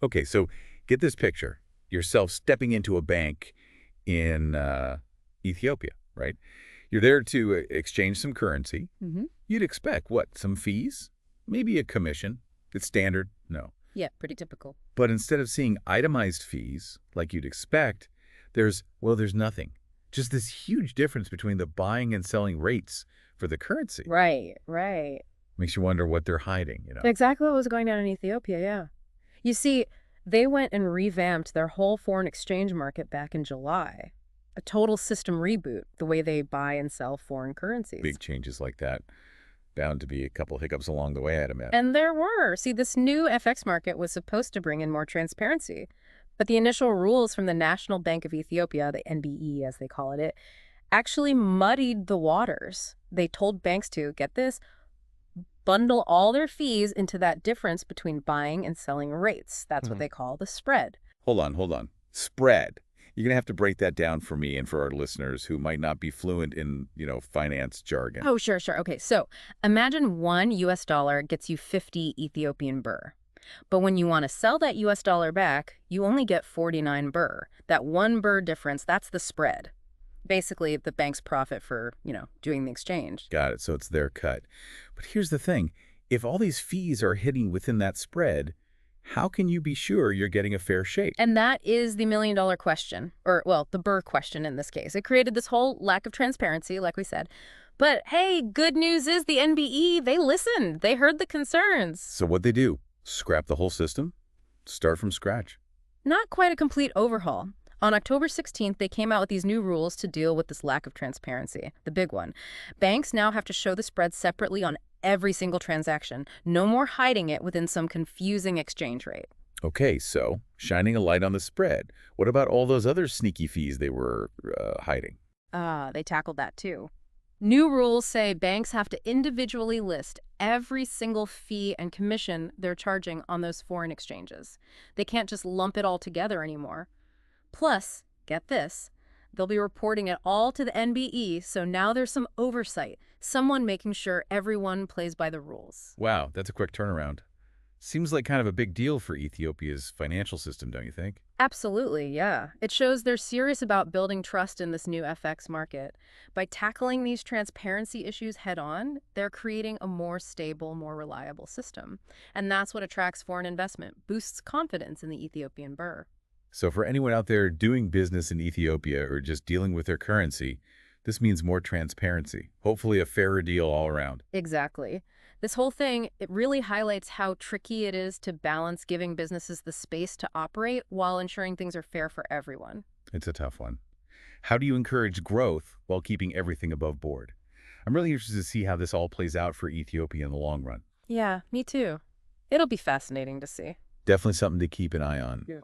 Okay, so get this picture. Yourself stepping into a bank in Ethiopia, right? You're there to exchange some currency. Hmm. You'd expect, what, some fees? Maybe a commission. It's standard? No. Yeah, pretty typical. But instead of seeing itemized fees like you'd expect, there's nothing. Just this huge difference between the buying and selling rates for the currency. Right, right. Makes you wonder what they're hiding. Exactly what was going on in Ethiopia, yeah. You see, they went and revamped their whole foreign exchange market back in July. A total system reboot, the way they buy and sell foreign currencies. Big changes like that. Bound to be a couple hiccups along the way, I'd imagine. And there were. See, this new FX market was supposed to bring in more transparency. But the initial rules from the National Bank of Ethiopia, the NBE as they call it, actually muddied the waters. They told banks to, get this, bundle all their fees into that difference between buying and selling rates. That's what Mhm. they call the spread. Hold on. Spread. You're going to have to break that down for me and for our listeners who might not be fluent in finance jargon. Oh, sure, sure. Okay, so imagine one US dollar gets you 50 Ethiopian birr. But when you want to sell that US dollar back, you only get 49 birr. That one birr difference, that's the spread. Basically, the bank's profit for, doing the exchange. Got it. So it's their cut. But here's the thing. If all these fees are hitting within that spread, how can you be sure you're getting a fair shake? And that is the million-dollar question, or, well, the birr question in this case. It created this whole lack of transparency, like we said. But hey, good news is the NBE, they listened. They heard the concerns. So what'd they do? Scrap the whole system? Start from scratch? Not quite a complete overhaul. On October 16th, they came out with these new rules to deal with this lack of transparency. The big one. Banks now have to show the spread separately on every single transaction. No more hiding it within some confusing exchange rate. Okay, so shining a light on the spread. What about all those other sneaky fees they were hiding? They tackled that too. New rules say banks have to individually list every single fee and commission they're charging on those foreign exchanges. They can't just lump it all together anymore. Plus, get this, they'll be reporting it all to the NBE, so now there's some oversight, someone making sure everyone plays by the rules. Wow, that's a quick turnaround. Seems like kind of a big deal for Ethiopia's financial system, don't you think? Absolutely, yeah. It shows they're serious about building trust in this new FX market. By tackling these transparency issues head on, they're creating a more stable, more reliable system. And that's what attracts foreign investment, boosts confidence in the Ethiopian birr. So for anyone out there doing business in Ethiopia or just dealing with their currency, this means more transparency, hopefully a fairer deal all around. Exactly. This whole thing, it really highlights how tricky it is to balance giving businesses the space to operate while ensuring things are fair for everyone. It's a tough one. How do you encourage growth while keeping everything above board? I'm really interested to see how this all plays out for Ethiopia in the long run. Yeah, me too. It'll be fascinating to see. Definitely something to keep an eye on. Yeah.